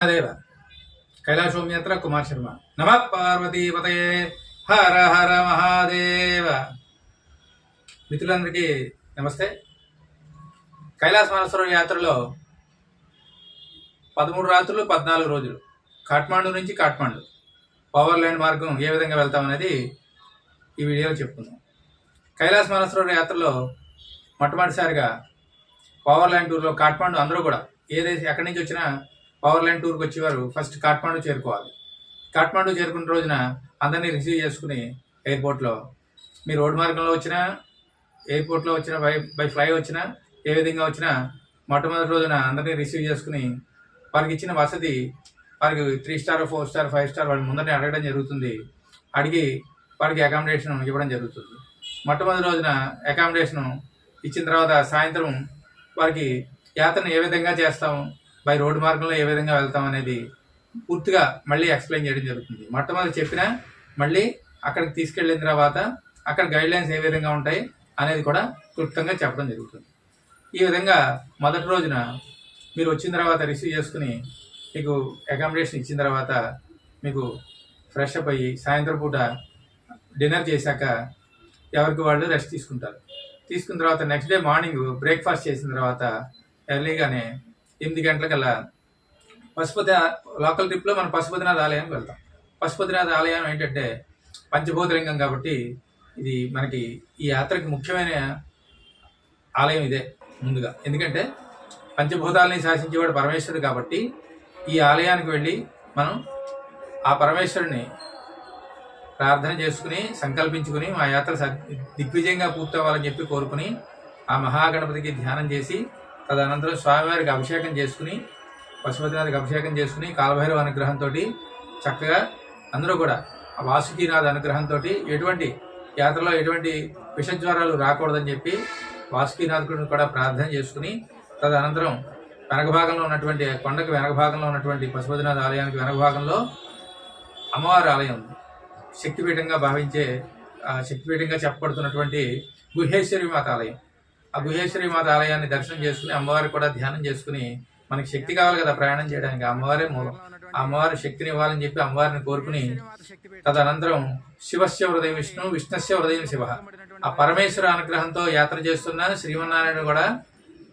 దేవ కైలాసోమ్యత్ర కుమార్ శర్మ నమ పార్వతీపతయే హర హర మహాదేవ. మిత్రులందరికీ నమస్తే. కైలాస మానసరోవర యాత్రలో 13 రాత్రులు 14 రోజులు కాఠ్మాండు నుంచి కాఠ్మాండు పవర్ లైన్ మార్గం ఏ విధంగా వెళ్తామనేది ఈ వీడియోలో చెప్పుకుందాం. కైలాస మానసరోవర యాత్రలో మొట్టమొదటిసారిగా పవర్ లైన్ టూర్లో కాఠ్మాండు అందరూ కూడా ఏదైతే ఎక్కడి నుంచి వచ్చినా పవర్ లైన్ టూర్కి వచ్చేవారు ఫస్ట్ కాఠ్మాండు చేరుకోవాలి. కాఠ్మాండు చేరుకున్న రోజున అందరినీ రిసీవ్ చేసుకుని ఎయిర్పోర్ట్లో మీ రోడ్డు మార్గంలో వచ్చినా ఎయిర్పోర్ట్లో వచ్చినా బై ఫ్లై వచ్చినా ఏ విధంగా వచ్చినా మొట్టమొదటి రోజున అందరినీ రిసీవ్ చేసుకుని వారికి ఇచ్చిన వసతి వారికి 3 స్టార్ 4 స్టార్ 5 స్టార్ వాళ్ళ ముందరనే అడగడం జరుగుతుంది. అడిగి వారికి అకామిడేషన్ ఇవ్వడం జరుగుతుంది. మొట్టమొదటి రోజున అకామిడేషన్ ఇచ్చిన తర్వాత సాయంత్రం వారికి యాత్రను ఏ విధంగా చేస్తాము, బై రోడ్డు మార్గంలో ఏ విధంగా వెళ్తాం అనేది పూర్తిగా మళ్ళీ ఎక్స్ప్లెయిన్ చేయడం జరుగుతుంది. మొట్టమొదటి చెప్పినా మళ్ళీ అక్కడికి తీసుకెళ్ళిన తర్వాత అక్కడ గైడ్లైన్స్ ఏ విధంగా ఉంటాయి అనేది కూడా క్లుప్తంగా చెప్పడం జరుగుతుంది. ఈ విధంగా మొదటి రోజున మీరు వచ్చిన తర్వాత రిసీవ్ చేసుకుని మీకు అకామిడేషన్ ఇచ్చిన తర్వాత మీకు ఫ్రెష్ అప్ అయ్యి సాయంత్రం పూట డిన్నర్ చేశాక ఎవరికి వాళ్ళు రెస్ట్ తీసుకుంటారు. తీసుకున్న తర్వాత నెక్స్ట్ డే మార్నింగ్ బ్రేక్ఫాస్ట్ చేసిన తర్వాత ఎర్లీగానే 8 గంటలకల్లా పశుపతి లోకల్ ట్రిప్లో మనం పశుపతినాథ్ ఆలయానికి వెళ్తాం. పశుపతినాథ్ ఆలయం ఏంటంటే పంచభూతలింగం కాబట్టి ఇది మనకి ఈ యాత్రకి ముఖ్యమైన ఆలయం ఇదే ముందుగా. ఎందుకంటే పంచభూతాలని శాసించేవాడు పరమేశ్వరుడు కాబట్టి ఈ ఆలయానికి వెళ్ళి మనం ఆ పరమేశ్వరుని ప్రార్థన చేసుకుని సంకల్పించుకుని మా యాత్ర దిగ్విజయంగా పూర్తవ్వాలని చెప్పి కోరుకుని ఆ మహాగణపతికి ధ్యానం చేసి తదనంతరం స్వామివారికి అభిషేకం చేసుకుని పశుపతినాథ్కి అభిషేకం చేసుకుని కాలభైరవ అనుగ్రహంతో చక్కగా అందరూ కూడా ఆ వాసుకీనాథ్ అనుగ్రహంతో ఎటువంటి యాత్రలో ఎటువంటి విషజ్వరాలు రాకూడదని చెప్పి వాసుకీనాథుడిని కూడా ప్రార్థన చేసుకుని తదనంతరం వెనకభాగంలో ఉన్నటువంటి కొండకు వెనకభాగంలో ఉన్నటువంటి పశుపతినాథ్ ఆలయానికి వెనకభాగంలో అమ్మవారి ఆలయం ఉంది. శక్తిపీఠంగా భావించే శక్తిపీఠంగా చెప్పబడుతున్నటువంటి గుహేశ్వరి మాత ఆలయం. ఆ గుహేశ్వరి మాత ఆలయాన్ని దర్శనం చేసుకుని అమ్మవారికి కూడా ధ్యానం చేసుకుని మనకి శక్తి కావాలి కదా ప్రయాణం చేయడానికి, అమ్మవారే మూలం. ఆ అమ్మవారి శక్తిని ఇవ్వాలని చెప్పి అమ్మవారిని కోరుకుని తదనంతరం శివస్య హృదయం విష్ణు విష్ణుస్య హృదయం శివ, ఆ పరమేశ్వర అనుగ్రహంతో యాత్ర చేస్తున్న శ్రీమన్నారాయణ కూడా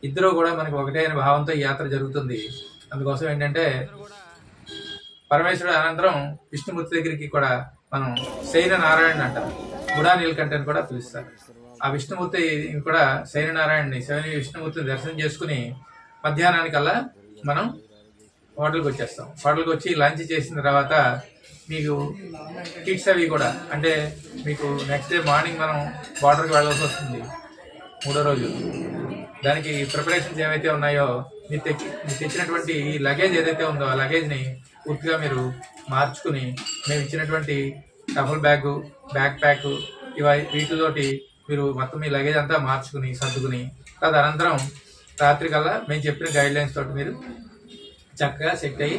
ఇద్దరు కూడా మనకి ఒకటే అనే భావంతో ఈ యాత్ర జరుగుతుంది. అందుకోసం ఏంటంటే పరమేశ్వరుడు అనంతరం విష్ణుమూర్తి దగ్గరికి కూడా మనం శైన నారాయణ అంటారు, గుడా నీలకంఠని కూడా పిలుస్తారు. ఆ విష్ణుమూర్తి కూడా శైననారాయణని విష్ణుమూర్తిని దర్శనం చేసుకుని మధ్యాహ్నానికల్లా మనం హోటల్కి వచ్చేస్తాం. హోటల్కి వచ్చి లంచ్ చేసిన తర్వాత మీకు కిట్స్ అవి కూడా అంటే మీకు నెక్స్ట్ డే మార్నింగ్ మనం బార్డర్కి వెళ్ళాల్సి వస్తుంది. 3వ రోజు దానికి ప్రిపరేషన్స్ ఏవైతే ఉన్నాయో మీరు తెచ్చినటువంటి లగేజ్ ఏదైతే ఉందో ఆ లగేజ్ని పూర్తిగా మీరు మార్చుకుని మేము ఇచ్చినటువంటి డబుల్ బ్యాగ్ ప్యాక్ వీటితోటి మీరు మొత్తం మీ లగేజ్ అంతా మార్చుకుని సర్దుకుని తదనంతరం రాత్రికల్లా మేము చెప్పిన గైడ్లైన్స్ తోటి మీరు చక్కగా సెట్ అయ్యి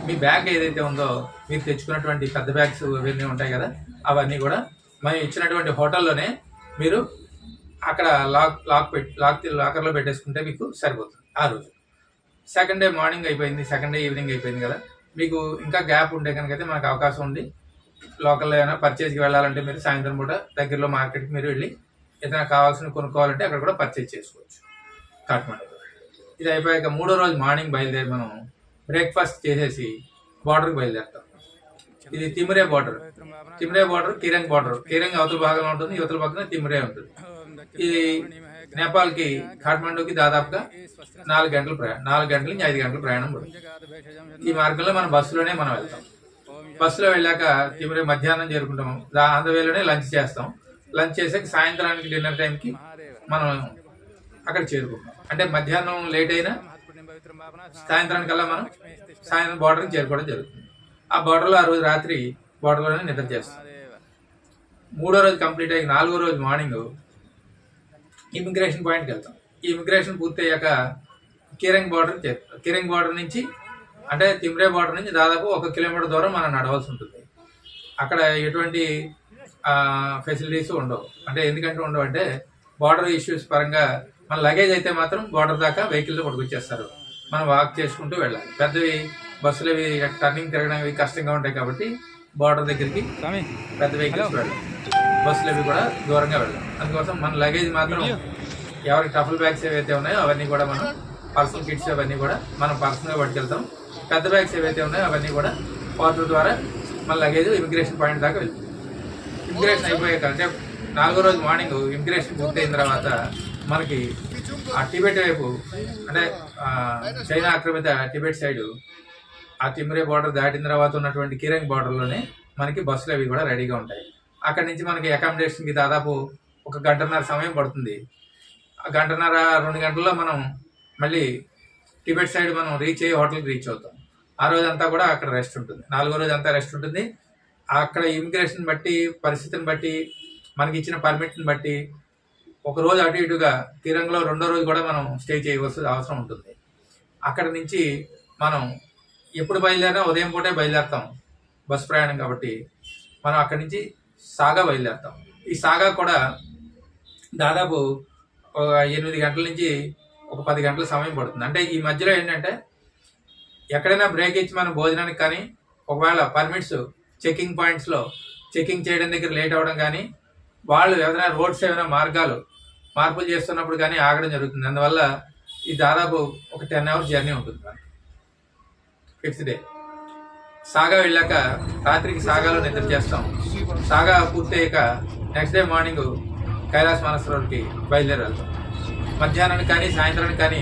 మీ బ్యాగ్ ఏదైతే ఉందో మీరు తెచ్చుకున్నటువంటి పెద్ద బ్యాగ్స్ ఇవన్నీ ఉంటాయి కదా అవన్నీ కూడా మేము ఇచ్చినటువంటి హోటల్లోనే మీరు అక్కడ లాకర్లో పెట్టేసుకుంటే మీకు సరిపోతుంది. ఆ రోజు సెకండ్ డే మార్నింగ్ అయిపోయింది, సెకండ్ డే ఈవినింగ్ అయిపోయింది కదా, మీకు ఇంకా గ్యాప్ ఉంటే కనుక అయితే మనకు అవకాశం ఉంది. లోకల్లో ఏమైనా పర్చేజ్కి వెళ్ళాలంటే మీరు సాయంత్రం పూట దగ్గరలో మార్కెట్కి మీరు వెళ్ళి ఏదైనా కావాల్సిన కొనుక్కోవాలంటే అక్కడ కూడా పర్చేజ్ చేసుకోవచ్చు కాఠ్మాండు. ఇది అయిపోయాక 3వ రోజు మార్నింగ్ బయలుదేరి మనం బ్రేక్ఫాస్ట్ చేసేసి బార్డర్కి బయలుదేరుతాం. ఇది తిమిరే బార్డర్ కిరంగ్ బార్డర్. కిరంగ్ అవతల భాగంలో ఉంటుంది, యువతల పక్కన తిమిరే ఉంటుంది. ఇది నేపాల్కి కాఠ్మాండుకి దాదాపుగా 4 గంటల ప్రయాణం, 4 గంటల నుంచి 5 గంటల ప్రయాణం పడుతుంది. ఈ మార్గంలో మనం బస్సులోనే మనం వెళ్తాం. బస్సులో వెళ్ళాక తిమిరే మధ్యాహ్నం చేరుకుంటాం. ఆంధ్రవేలోనే లంచ్ చేస్తాం. లంచ్ చేసాక సాయంత్రానికి డిన్నర్ టైంకి మనం అక్కడ చేరుకుంటాం. అంటే మధ్యాహ్నం లేట్ అయినా సాయంత్రానికల్లా మనం సాయంత్రం బార్డర్కి చేరుకోవడం జరుగుతుంది. ఆ బార్డర్లో ఆ రోజు రాత్రి బార్డర్లోనే నిద్ర చేస్తాం. 3వ రోజు కంప్లీట్ అయ్యి 4వ రోజు మార్నింగ్ ఇమిగ్రేషన్ పాయింట్కి వెళ్తాం. ఈ ఇమిగ్రేషన్ పూర్తి అయ్యాక కిరంగ్ బార్డర్ చేరుతాం. కిరంగ్ బార్డర్ నుంచి అంటే తిమ్రే బార్డర్ నుంచి దాదాపు 1 కిలోమీటర్ దూరం మనం నడవాల్సి ఉంటుంది. అక్కడ ఎటువంటి ఫెసిలిటీస్ ఉండవు. అంటే ఎందుకంటే ఉండవు అంటే బార్డర్ ఇష్యూస్ పరంగా మన లగేజ్ అయితే మాత్రం బార్డర్ దాకా వెహికల్తో పట్టుకొచ్చేస్తారు. మనం వాక్ చేసుకుంటూ వెళ్ళాలి. పెద్దవి బస్సులు అవి టర్నింగ్ తిరగడం అవి కష్టంగా ఉంటాయి కాబట్టి బార్డర్ దగ్గరికి పెద్ద వెహికల్స్ వెళ్ళాం, బస్సులు అవి కూడా దూరంగా వెళ్ళాం. అందుకోసం మన లగేజ్ మాత్రం ఎవరికి టఫల్ బ్యాగ్స్ ఏవైతే ఉన్నాయో అవన్నీ కూడా మనం పర్సనల్ కిట్స్ అవన్నీ కూడా మనం పర్సనల్గా పట్టుకెళ్తాం. పెద్ద బ్యాగ్స్ ఏవైతే ఉన్నాయో అవన్నీ కూడా పోర్టల్ ద్వారా మన లగేజ్ ఇమిగ్రేషన్ పాయింట్ దాకా వెళ్తాం. ఇమిగ్రేషన్ అయిపోయాక అంటే 4వ రోజు మార్నింగ్ ఇమిగ్రేషన్ పూర్తయిన తర్వాత మనకి ఆ టిబెట్ వైపు అంటే చైనా ఆక్రమిత టిబెట్ సైడు ఆ తిమ్రే బార్డర్ దాటిన తర్వాత ఉన్నటువంటి కిరంగ్ బార్డర్లోనే మనకి బస్సులు అవి కూడా రెడీగా ఉంటాయి. అక్కడి నుంచి మనకి అకామిడేషన్కి దాదాపు 1 గంటన్నర సమయం పడుతుంది. ఆ గంటన్నర 2 గంటల్లో మనం మళ్ళీ టిబెట్ సైడ్ మనం రీచ్ అయ్యి హోటల్కి రీచ్ అవుతాం. ఆ రోజంతా కూడా అక్కడ రెస్ట్ ఉంటుంది. 4వ రోజు అంతా రెస్ట్ ఉంటుంది. అక్కడ ఇమిగ్రేషన్ బట్టి పరిస్థితిని బట్టి మనకి ఇచ్చిన పర్మిట్ని బట్టి ఒక రోజు అటు ఇటుగా కిరంగ్లో 2వ రోజు కూడా మనం స్టే చేయవలసిన అవసరం ఉంటుంది. అక్కడ నుంచి మనం ఎప్పుడు బయలుదేరినా ఉదయం పూటే బయలుదేరుతాం, బస్ ప్రయాణం కాబట్టి మనం అక్కడి నుంచి సాగా బయలుదేరుతాం. ఈ సాగా కూడా దాదాపు 8 గంటల నుంచి 10 గంటల సమయం పడుతుంది. అంటే ఈ మధ్యలో ఏంటంటే ఎక్కడైనా బ్రేక్ ఇచ్చి మనం భోజనానికి కానీ ఒకవేళ పర్మిట్స్ చెకింగ్ పాయింట్స్లో చెకింగ్ చేయడం దగ్గర లేట్ అవ్వడం కానీ వాళ్ళు ఏదైనా రోడ్స్ ఏమైనా మార్పులు చేస్తున్నప్పుడు కానీ ఆగడం జరుగుతుంది. అందువల్ల ఇది దాదాపు ఒక 10 అవర్స్ జర్నీ ఉంటుంది. 5th డే సాగా వెళ్ళాక రాత్రికి సాగాలో నిద్ర చేస్తాం. సాగా పూర్తయ్యాక నెక్స్ట్ డే మార్నింగ్ కైలాస్ మానసరోవర్కి బయలుదేరి వెళ్తాం. మధ్యాహ్నానికి కానీ సాయంత్రానికి కానీ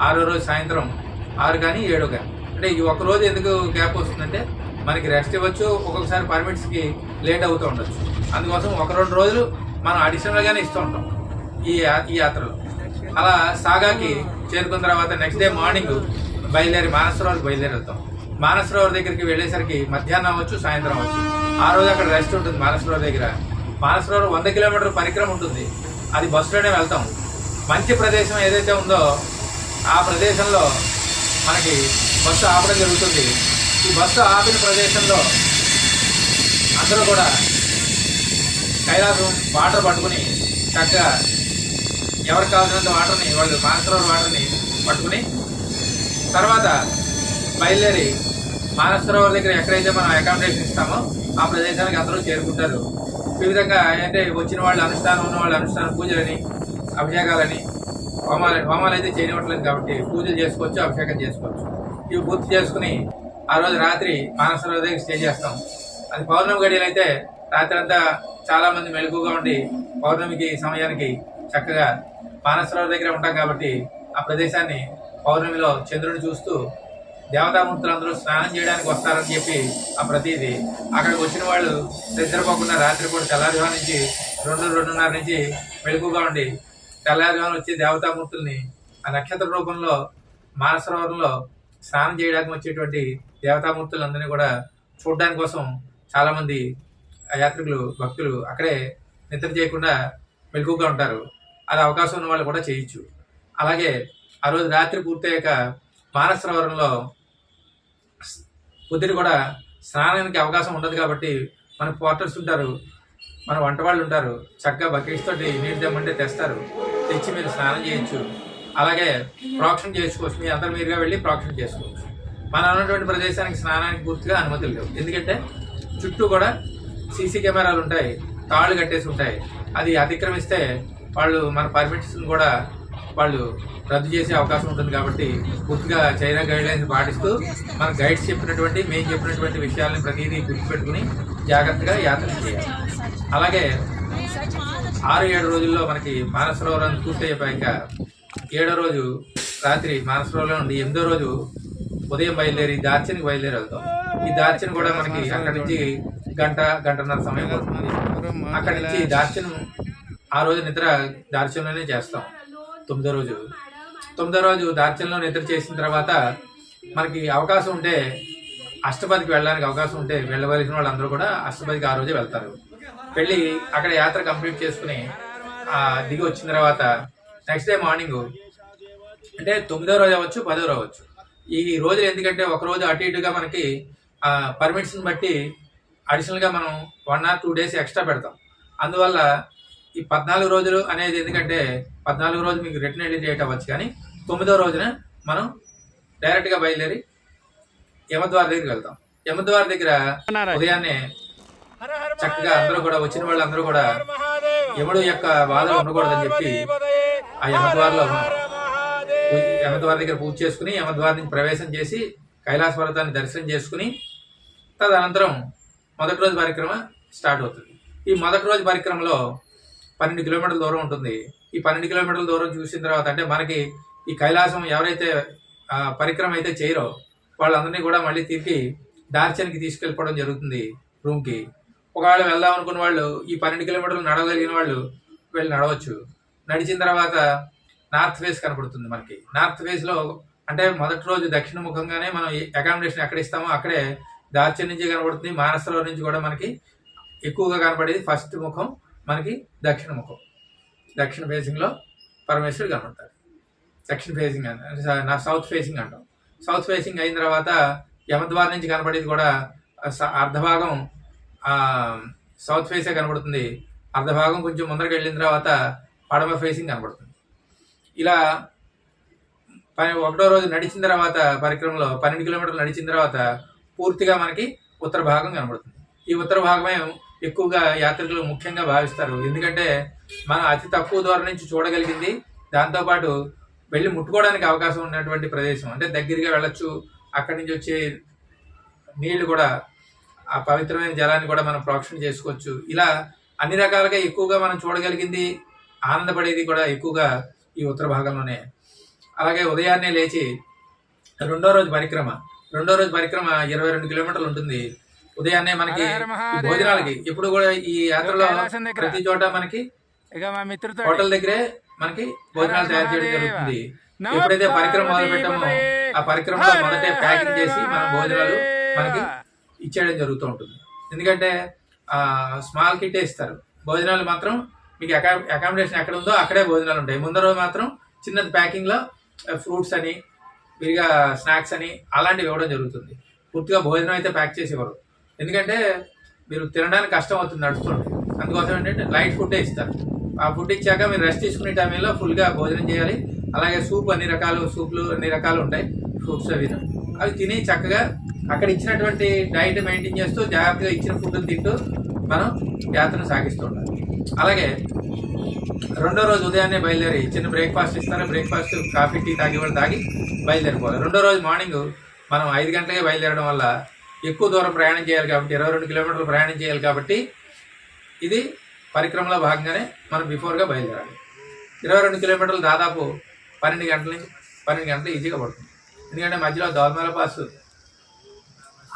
6వ రోజు సాయంత్రం 6 కానీ 7 కానీ అంటే ఈ ఒక రోజు ఎందుకు గ్యాప్ వస్తుందంటే మనకి రెస్ట్ ఇవ్వచ్చు, ఒక్కొక్కసారి పర్మిట్స్కి లేట్ అవుతూ ఉండొచ్చు. అందుకోసం 1-2 రోజులు మనం అడిషనల్గానే ఇస్తూ ఉంటాం ఈ యాత్రలో. అలా సాగాకి చేరుకున్న తర్వాత నెక్స్ట్ డే మార్నింగ్ బయలుదేరి మానసరోవర్కి బయలుదేరి వెళ్తాం. మానసరోవర్ దగ్గరికి వెళ్ళేసరికి మధ్యాహ్నం అవ్వచ్చు, సాయంత్రం అవ్వచ్చు. ఆ రోజు అక్కడ రెస్ట్ ఉంటుంది. మానసరోవర్ దగ్గర మానసరోవర్ 100 కిలోమీటర్ల పరిక్రమ ఉంటుంది. అది బస్సులోనే వెళ్తాం. మంచి ప్రదేశం ఏదైతే ఉందో ఆ ప్రదేశంలో మనకి బస్సు ఆపడం జరుగుతుంది. ఈ బస్సు ఆపిన ప్రదేశంలో అందరూ కూడా కైలాసం వాటర్ పట్టుకుని చక్కగా ఎవరికి కావాల్సినంత వాటర్ని వాళ్ళు మానసరోవర్ వాటర్ని పట్టుకుని తర్వాత బయలుదేరి మానసరోవర్ దగ్గర ఎక్కడైతే మనం అకామిడేషన్ ఇస్తామో ఆ ప్రదేశానికి అందరూ చేరుకుంటారు. ఈ విధంగా అంటే వచ్చిన వాళ్ళు అనుష్ఠానం ఉన్న వాళ్ళు అనుష్ఠానం పూజలని అభిషేకాలని హోమాలు అయితే చేయనివ్వట్లేదు కాబట్టి పూజలు చేసుకోవచ్చు, అభిషేకం చేసుకోవచ్చు. ఇవి పూర్తి చేసుకుని ఆ రోజు రాత్రి మానసరోవర్ దగ్గర స్టే చేస్తాం. అది పౌర్ణమి గడియలు అయితే రాత్రి అంతా చాలామంది మెలకుగా ఉండి పౌర్ణమికి సమయానికి చక్కగా మానసరోవర్ దగ్గర ఉంటాం కాబట్టి ఆ ప్రదేశాన్ని పౌర్ణమిలో చంద్రుని చూస్తూ దేవతామూర్తులు అందరూ స్నానం చేయడానికి వస్తారని చెప్పి ఆ ప్రతిదీ అక్కడికి వచ్చిన వాళ్ళు నిద్రపోకుండా రాత్రిపూట తెల్లారుజాము నుంచి 2-2:30 నుంచి మెలకుగా ఉండి తెల్లారుజామున వచ్చి దేవతామూర్తుల్ని ఆ నక్షత్ర రూపంలో మానసరోవరంలో స్నానం చేయడానికి వచ్చేటువంటి దేవతామూర్తులందరినీ కూడా చూడడానికి కోసం చాలామంది యాత్రికులు భక్తులు అక్కడే నిద్ర చేయకుండా మెలకుగా ఉంటారు. అది అవకాశం ఉన్న వాళ్ళు కూడా చేయొచ్చు. అలాగే ఆ రోజు రాత్రి పూర్తయ్యాక మానసరోవరంలో పొద్దున కూడా స్నానానికి అవకాశం ఉండదు కాబట్టి మన పోర్టర్స్ ఉంటారు, మన వంట వాళ్ళు ఉంటారు. చక్కగా బకెట్స్ తోటి నీరు తెమ్మంటే తెస్తారు, తెచ్చి మీరు స్నానం చేయొచ్చు. అలాగే ప్రోక్షణ చేసుకోవచ్చు, మీ అందరు మీరుగా వెళ్ళి ప్రోక్షణ చేసుకోవచ్చు. మనం ఉన్నటువంటి ప్రదేశానికి స్నానానికి పూర్తిగా అనుమతులు లేవు. ఎందుకంటే చుట్టూ కూడా సీసీ కెమెరాలు ఉంటాయి, తాళ్ళు కట్టేసి ఉంటాయి. అది అతిక్రమిస్తే వాళ్ళు మన పర్మిట్స్ని కూడా వాళ్ళు రద్దు చేసే అవకాశం ఉంటుంది. కాబట్టి పూర్తిగా చైనా గైడ్ లైన్స్ పాటిస్తూ మన గైడ్స్ చెప్పినటువంటి మేము చెప్పినటువంటి విషయాలని ప్రతిదీ గుర్తుపెట్టుకుని జాగ్రత్తగా యాత్ర చేయాలి. అలాగే 6-7 రోజుల్లో మనకి మానసరోవరం పూర్తయిపోయాక 7వ రోజు రాత్రి మానసరోవరంలో ఉండి 8వ రోజు ఉదయం బయలుదేరి దార్చనికి బయలుదేరి వెళ్తాం. ఈ దార్చన కూడా మనకి అక్కడి నుంచి గంటన్నర సమయం పడుతుంది. అక్కడి నుంచి దార్చను ఆ రోజు నిద్ర దార్చనలోనే చేస్తాం. 9వ రోజు దార్చనలో నిద్ర చేసిన తర్వాత మనకి అవకాశం ఉంటే అష్టపదికి వెళ్ళడానికి అవకాశం ఉంటే వెళ్ళవలసిన వాళ్ళందరూ కూడా అష్టపదికి ఆ రోజే వెళ్తారు. వెళ్ళి అక్కడ యాత్ర కంప్లీట్ చేసుకుని దిగి వచ్చిన తర్వాత నెక్స్ట్ డే మార్నింగ్ అంటే 9వ రోజు అవ్వచ్చు, 10వ రోజు అవ్వచ్చు. ఈ రోజులు ఎందుకంటే ఒక రోజు అటు ఇటుగా మనకి పర్మిట్స్ని బట్టి అడిషనల్గా మనం 1 or 2 days ఎక్స్ట్రా పెడతాం. అందువల్ల ఈ 14 రోజులు అనేది ఎందుకంటే 14వ రోజు మీకు రిటర్న్ ఎంట్రీ డేట్ అవ్వచ్చు, కానీ 9వ రోజున మనం డైరెక్ట్గా బయలుదేరి యమద్వార దగ్గరికి వెళ్తాం. యమద్వార దగ్గర ఉదయాన్నే చక్కగా అందరూ కూడా వచ్చిన వాళ్ళందరూ కూడా యముడు యొక్క బాధలు ఉండకూడదని చెప్పి ఆ యమద్వార దగ్గర పూజ చేసుకుని యమద్వార నుంచి ప్రవేశం చేసి కైలాస పర్వతాన్ని దర్శనం చేసుకుని తదనంతరం మొదటి రోజు పరిక్రమ స్టార్ట్ అవుతుంది. ఈ మొదటి రోజు పరిక్రమలో 12 కిలోమీటర్ల దూరం ఉంటుంది. ఈ 12 కిలోమీటర్ల దూరం చూసిన తర్వాత అంటే మనకి ఈ కైలాసం ఎవరైతే పరిక్రమ అయితే చేయరో వాళ్ళందరినీ కూడా మళ్ళీ తిరిగి దార్చనికి తీసుకెళ్ళిపోవడం జరుగుతుంది రూమ్కి. ఒకవేళ వెళ్దాం అనుకున్న వాళ్ళు ఈ 12 కిలోమీటర్లు నడవగలిగిన వాళ్ళు వెళ్ళి నడవచ్చు. నడిచిన తర్వాత నార్త్ ఫేస్ కనపడుతుంది మనకి. నార్త్ ఫేస్లో అంటే మొదటి రోజు దక్షిణ ముఖంగానే మనం అకామిడేషన్ ఎక్కడ ఇస్తామో అక్కడే దార్చన్ నుంచి కనబడుతుంది. మానసలో నుంచి కూడా మనకి ఎక్కువగా కనపడేది ఫస్ట్ ముఖం మనకి దక్షిణ ముఖం. దక్షిణ ఫేసింగ్లో పరమేశ్వరుడు కనబడతారు. దక్షిణ ఫేసింగ్ అంటే సౌత్ ఫేసింగ్ అంటాం. సౌత్ ఫేసింగ్ అయిన తర్వాత యమద్వారం నుంచి కనపడేది కూడా అర్ధభాగం సౌత్ ఫేసే కనబడుతుంది. అర్ధభాగం కొంచెం ముందరకు వెళ్ళిన తర్వాత పడమ ఫేసింగ్ కనబడుతుంది. ఇలా ఒకటో రోజు నడిచిన తర్వాత పరిక్రమలో 12 కిలోమీటర్లు నడిచిన తర్వాత పూర్తిగా మనకి ఉత్తర భాగం కనబడుతుంది. ఈ ఉత్తర భాగమే ఎక్కువగా యాత్రికులు ముఖ్యంగా భావిస్తారు. ఎందుకంటే మనం అతి తక్కువ దూరం నుంచి చూడగలిగింది, దాంతోపాటు వెళ్ళి ముట్టుకోవడానికి అవకాశం ఉన్నటువంటి ప్రదేశం. అంటే దగ్గరగా వెళ్ళొచ్చు, అక్కడి నుంచి వచ్చే నీళ్లు కూడా ఆ పవిత్రమైన జలాన్ని కూడా మనం ప్రోక్షణ చేసుకోవచ్చు. ఇలా అన్ని రకాలుగా ఎక్కువగా మనం చూడగలిగింది, ఆనందపడేది కూడా ఎక్కువగా ఈ ఉత్తర భాగంలోనే. అలాగే ఉదయాన్నే లేచి రెండో రోజు పరిక్రమ 22 కిలోమీటర్లు ఉంటుంది. ఉదయాన్నే మనకి భోజనాలకి ఇప్పుడు కూడా ఈ యాత్రలో ప్రతి చోట మనకి హోటల్ దగ్గరే మనకి భోజనాలు తయారు చేయడం జరుగుతుంది. ఎప్పుడైతే పరిక్రమ మొదలు పెట్టామో ఆ పరిక్రమలో మొదటే ప్యాకింగ్ చేసి మన భోజనాలు మనకి ఇచ్చేయడం జరుగుతూ ఉంటుంది. ఎందుకంటే స్మాల్ కిట్టే ఇస్తారు. భోజనాలు మాత్రం మీకు అకామిడేషన్ ఎక్కడ ఉందో అక్కడే భోజనాలు ఉంటాయి. ముందర రోజు మాత్రం చిన్నది ప్యాకింగ్లో ఫ్రూట్స్ అని విడిగా స్నాక్స్ అని అలాంటివి ఇవ్వడం జరుగుతుంది. పూర్తిగా భోజనం అయితే ప్యాక్ చేసి ఇవ్వరు. ఎందుకంటే మీరు తినడానికి కష్టం అవుతుంది నడుస్తుంటే. అందుకోసం ఏంటంటే లైట్ ఫుడ్డే ఇస్తారు. ఆ ఫుడ్ ఇచ్చాక మీరు రెస్ట్ తీసుకునే టైంలో ఫుల్గా భోజనం చేయాలి. అలాగే సూపులు అన్ని రకాలు ఉంటాయి, ఫ్రూట్స్ అవి తిని చక్కగా అక్కడ ఇచ్చినటువంటి డైట్ మెయింటైన్ చేస్తూ జాగ్రత్తగా ఇచ్చిన ఫుడ్ తింటూ మనం యాత్రను సాగిస్తూ ఉండాలి. అలాగే రెండో రోజు ఉదయాన్నే బయలుదేరి చిన్న బ్రేక్ఫాస్ట్ ఇస్తారు. బ్రేక్ఫాస్ట్ కాఫీ టీ తాగి బయలుదేరిపోవాలి. రెండో రోజు మార్నింగ్ మనం 5 గంటలకే బయలుదేరడం వల్ల ఎక్కువ దూరం ప్రయాణం చేయాలి కాబట్టి 22 కిలోమీటర్లు ప్రయాణం చేయాలి కాబట్టి ఇది పరిక్రమలో భాగంగానే మనం బిఫోర్గా బయలుదేరాలి. 22 కిలోమీటర్లు దాదాపు 12 గంటలు ఈజీగా పడుతుంది. ఎందుకంటే మధ్యలో దోల్మాల పాస్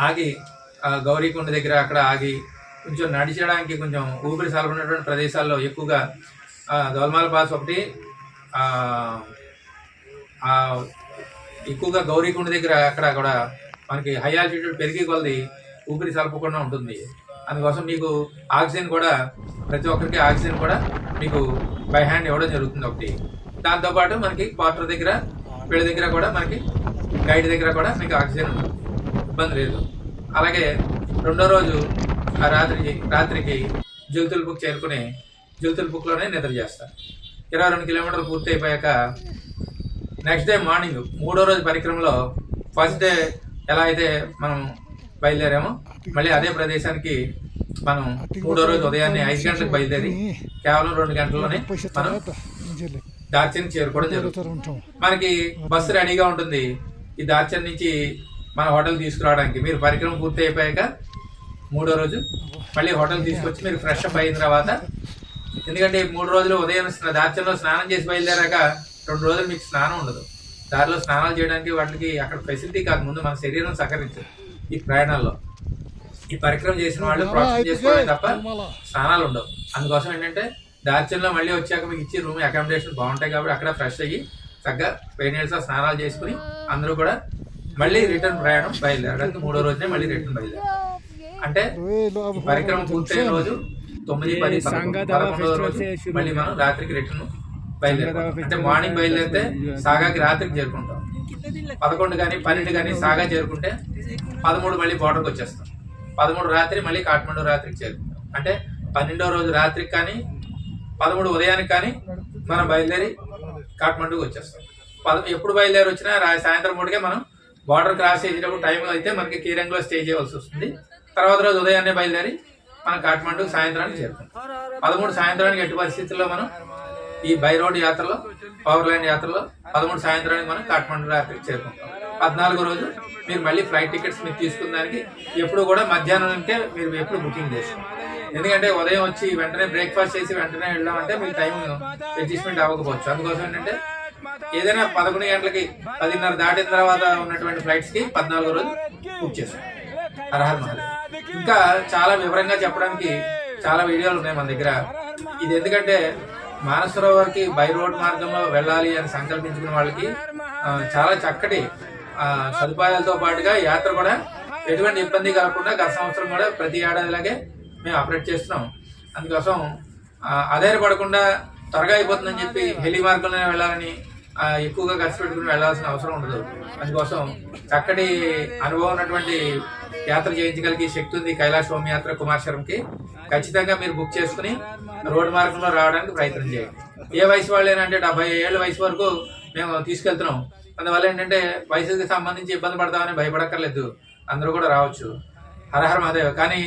ఆగి గౌరీకుండ దగ్గర అక్కడ ఆగి కొంచెం నడిచడానికి కొంచెం ఊపిరి సలకున్నటువంటి ప్రదేశాల్లో ఎక్కువగా దోల్మాల పాస్ ఒకటి, ఎక్కువగా గౌరీకుండ దగ్గర అక్కడ కూడా మనకి హై ఆల్టిట్యూడ్ పెరిగి కొలది ఊపిరి సలపకుండా ఉంటుంది. అందుకోసం మీకు ఆక్సిజన్ కూడా ప్రతి ఒక్కరికి ఆక్సిజన్ కూడా మీకు బై హ్యాండ్ ఇవ్వడం జరుగుతుంది ఒకటి. దాంతోపాటు మనకి క్వార్టర్ దగ్గర వీళ్ళ దగ్గర కూడా మనకి గైడ్ దగ్గర కూడా మీకు ఆక్సిజన్ ఉంటుంది, ఇబ్బంది లేదు. అలాగే రెండో రోజు రాత్రికి జుల్తుల్పుక్ చేరుకుని జుల్తుల్పుక్లోనే నిద్ర చేస్తారు. 22 కిలోమీటర్లు పూర్తి అయిపోయాక నెక్స్ట్ డే మార్నింగ్ మూడో రోజు పరిక్రమలో ఫస్ట్ డే ఎలా అయితే మనం బయలుదేరామో మళ్ళీ అదే ప్రదేశానికి మనం మూడో రోజు ఉదయాన్నే 5 గంటలకు బయలుదేరి కేవలం 2 గంటల్లోనే మనం దార్చన్ చేరుకోవడం జరుగుతుంది. మనకి బస్సు రెడీగా ఉంటుంది. ఈ దార్చన్ నుంచి మన హోటల్ తీసుకురావడానికి మీరు పరిక్రమ పూర్తి అయిపోయాక మూడో రోజు మళ్ళీ హోటల్ తీసుకొచ్చి మీరు ఫ్రెష్ అప్ అయిన తర్వాత, ఎందుకంటే 3 రోజులు ఉదయం దార్చన్లో స్నానం చేసి బయలుదేరాక 2 రోజులు మీకు స్నానం ఉండదు. దారిలో స్నానాలు చేయడానికి వాటికి అక్కడ ఫెసిలిటీ కాదు, ముందు మన శరీరం సహకరించదు. ఈ ప్రయాణాల్లో ఈ పరిక్రమ చేసిన వాళ్ళు ప్రోత్సాహం చేసుకోవడం తప్ప స్నానాలు ఉండవు. అందుకోసం ఏంటంటే దార్చన్లో మళ్ళీ వచ్చాక మీకు ఇచ్చే రూమ్ అకామిడేషన్ బాగుంటాయి కాబట్టి అక్కడ ఫ్రెష్ అయ్యి చక్కగా వేడినీళ్ళతో స్నానాలు చేసుకుని అందరూ కూడా మళ్ళీ రిటర్న్ ప్రయాణం బయలుదేరడానికి మూడో రోజునే మళ్ళీ రిటర్న్ బయలుదేరారు. అంటే పరిక్రమ పూర్తయిన రోజు 9, 10, 11 రోజు మళ్ళీ మనం రాత్రికి రిటర్న్ బయలుదేరాం. అంటే మార్నింగ్ బయలుదేరితే సాగాకి రాత్రికి చేరుకుంటాం. 11 కానీ 12 కానీ సాగా చేరుకుంటే 13 మళ్ళీ బోర్డర్కి వచ్చేస్తాం. 13 రాత్రి మళ్ళీ కాఠ్మండూ రాత్రికి చేరుకుంటాం. అంటే 12వ రోజు రాత్రికి కానీ 13 ఉదయానికి కానీ మనం బయలుదేరి కాఠ్మండూకి వచ్చేస్తాం. ఎప్పుడు బయలుదేరి వచ్చినా సాయంత్రం పూటకే మనం బార్డర్ క్రాస్ చేసేటప్పుడు టైం అయితే మనకి కీరంగ్లో స్టే చేయవలసి వస్తుంది. తర్వాత రోజు ఉదయాన్నే బయలుదేరి మనం కాఠ్మండు సాయంత్రానికి చేరుకుంటాం. 13 సాయంత్రానికి ఎట్టి పరిస్థితుల్లో మనం ఈ బై రోడ్ యాత్రలో, పవర్ లైన్ యాత్రలో 13 సాయంత్రానికి మనం కాఠ్మండు యాత్రకి చేరుకుంటాం. 14 రోజు మీరు మళ్ళీ ఫ్లైట్ టికెట్స్ మీరు తీసుకున్న దానికి ఎప్పుడు కూడా మధ్యాహ్నంకే మీరు ఎప్పుడు బుకింగ్ చేసుకోండి. ఎందుకంటే ఉదయం వచ్చి వెంటనే బ్రేక్ఫాస్ట్ చేసి వెంటనే వెళ్ళామంటే మీకు టైం అడ్జస్ట్మెంట్ అవ్వకపోవచ్చు. అందుకోసం ఏంటంటే ఏదైనా 11 గంటలకి 10:30 దాటిన తర్వాత ఉన్నటువంటి ఫ్లైట్స్ కి 14 రోజు బుక్ చేసుకోండి. హరహర్ మహాదేవ్. ఇంకా చాలా వివరంగా చెప్పడానికి చాలా వీడియోలు ఉన్నాయి మన దగ్గర. ఇది ఎందుకంటే మానసరోవర్కి బై రోడ్ మార్గంలో వెళ్ళాలి అని సంకల్పించుకున్న వాళ్ళకి చాలా చక్కటి సదుపాయాలతో పాటుగా యాత్ర కూడా ఎటువంటి ఇబ్బంది కలగకుండా గత సంవత్సరం కూడా ప్రతి ఏడాదిలాగే మేము ఆపరేట్ చేస్తున్నాం. అందుకోసం ఆధారపడకుండా త్వరగా అయిపోతుందని చెప్పి హెలి మార్గంలోనే వెళ్ళాలని ఎక్కువగా ఖర్చు పెట్టుకుని వెళ్లాల్సిన అవసరం ఉండదు. అందుకోసం చక్కటి అనుభవం ఉన్నటువంటి యాత్ర చేయించగలిగే శక్తి ఉంది కైలాస హోమ్ యాత్ర కుమార్శరంకి. ఖచ్చితంగా మీరు బుక్ చేసుకుని రోడ్డు మార్గంలో రావడానికి ప్రయత్నం చేయండి. ఏ వయసు వాళ్ళేనంటే 70 ఏళ్ళ వయసు వరకు మేము తీసుకెళ్తున్నాం. అందువల్ల ఏంటంటే వయసుకి సంబంధించి ఇబ్బంది పడతామని భయపడక్కర్లేదు, అందరూ కూడా రావచ్చు. హరహర మహాదేవ్. కానీ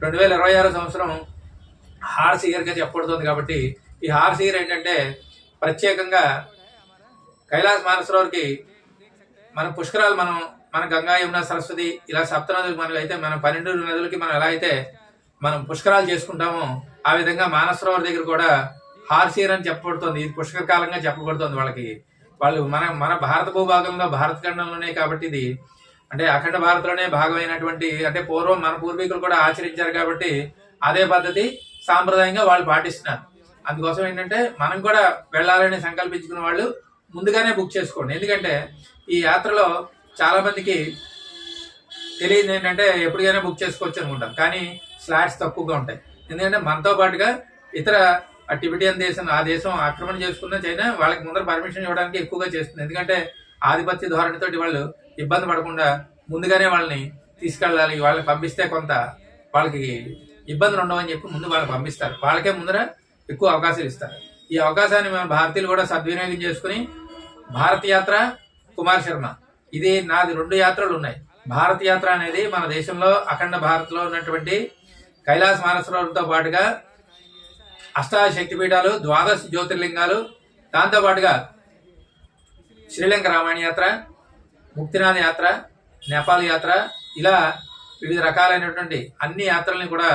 2026 సంవత్సరం హార్స్ ఇయర్గా చెప్పబడుతుంది కాబట్టి ఈ హార్స్ ఇయర్ ఏంటంటే ప్రత్యేకంగా కైలాస మానసరోవర్కి మన పుష్కరాలు మన గంగా యమున సరస్వతి ఇలా 7 నదులు మనకు అయితే మన 12 నదులకి మనం ఎలా అయితే మనం పుష్కరాలు చేసుకుంటామో ఆ విధంగా మానసరోవర్ దగ్గర కూడా హార్స్ ఇయర్ అని చెప్పబడుతుంది. ఇది పుష్కర కాలంగా చెప్పబడుతుంది వాళ్ళకి. వాళ్ళు మన భారత భూభాగంలో భారత ఖండంలోనే కాబట్టి ఇది అంటే అఖండ భారత్లోనే భాగమైనటువంటి అంటే పూర్వం మన పూర్వీకులు కూడా ఆచరించారు కాబట్టి అదే పద్ధతి సాంప్రదాయంగా వాళ్ళు పాటిస్తున్నారు. అందుకోసం ఏంటంటే మనం కూడా వెళ్ళాలని సంకల్పించుకున్న వాళ్ళు ముందుగానే బుక్ చేసుకోండి. ఎందుకంటే ఈ యాత్రలో చాలా మందికి తెలియదు ఏంటంటే ఎప్పటికైనా బుక్ చేసుకోవచ్చు అనుకుంటాం, కానీ స్లాట్స్ తక్కువగా ఉంటాయి. ఎందుకంటే మనతో పాటుగా ఇతర టిబెటియన్ దేశం ఆ దేశం ఆక్రమణ చేసుకున్న చైనా వాళ్ళకి ముందర పర్మిషన్ ఇవ్వడానికి ఎక్కువగా చేస్తుంది. ఎందుకంటే ఆధిపత్య ధోరణితోటి వాళ్ళు ఇబ్బంది పడకుండా ముందుగానే వాళ్ళని తీసుకెళ్ళాలి, వాళ్ళని పంపిస్తే కొంత వాళ్ళకి ఇబ్బందులు ఉండవని చెప్పి ముందు వాళ్ళని పంపిస్తారు. వాళ్ళకే ముందర ఎక్కువ అవకాశాలు ఇస్తారు. ఈ అవకాశాన్ని మన భారతీయులు కూడా సద్వినియోగం చేసుకుని భారత్ యాత్ర, కుమార్ శర్మ ఇది నాది 2 యాత్రలు ఉన్నాయి. భారత్ యాత్ర అనేది మన దేశంలో అఖండ భారత్లో ఉన్నటువంటి కైలాస మానసరోవర్తో పాటుగా అష్టాశక్తిపీఠాలు, 12 జ్యోతిర్లింగాలు, దాంతోపాటుగా శ్రీలంక రామాయణ యాత్ర, ముక్తినాథ్ యాత్ర, నేపాల్ యాత్ర ఇలా వివిధ రకాలైనటువంటి అన్ని యాత్రల్ని కూడా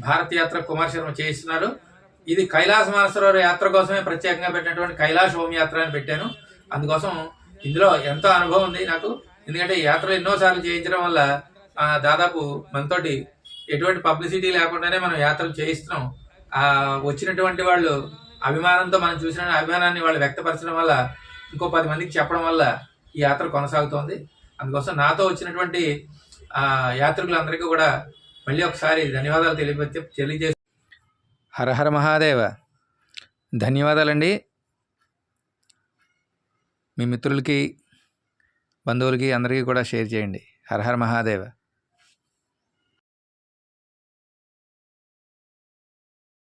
భారత్ యాత్ర కుమార్ శర్మ చేయిస్తున్నారు. ఇది కైలాస మానసరోవర్ యాత్ర కోసమే ప్రత్యేకంగా పెట్టినటువంటి కైలాస హోమ్ యాత్ర అని పెట్టాను. అందుకోసం ఇందులో ఎంతో అనుభవం ఉంది నాకు. ఎందుకంటే ఈ యాత్రలు ఎన్నోసార్లు చేయించడం వల్ల దాదాపు మనతోటి ఎటువంటి పబ్లిసిటీ లేకుండానే మనం యాత్రలు చేయిస్తున్నాం. వచ్చినటువంటి వాళ్ళు అభిమానంతో మనం చూసిన అభిమానాన్ని వాళ్ళు వ్యక్తపరచడం వల్ల ఇంకో 10 మందికి చెప్పడం వల్ల ఈ యాత్ర కొనసాగుతోంది. అందుకోసం నాతో వచ్చినటువంటి యాత్రికులందరికీ కూడా మళ్ళీ ఒకసారి ధన్యవాదాలు తెలియజేసి హరహర మహాదేవ. ధన్యవాదాలండి. మీ మిత్రులకి, బంధువులకి అందరికీ కూడా షేర్ చేయండి. హరహర మహాదేవ.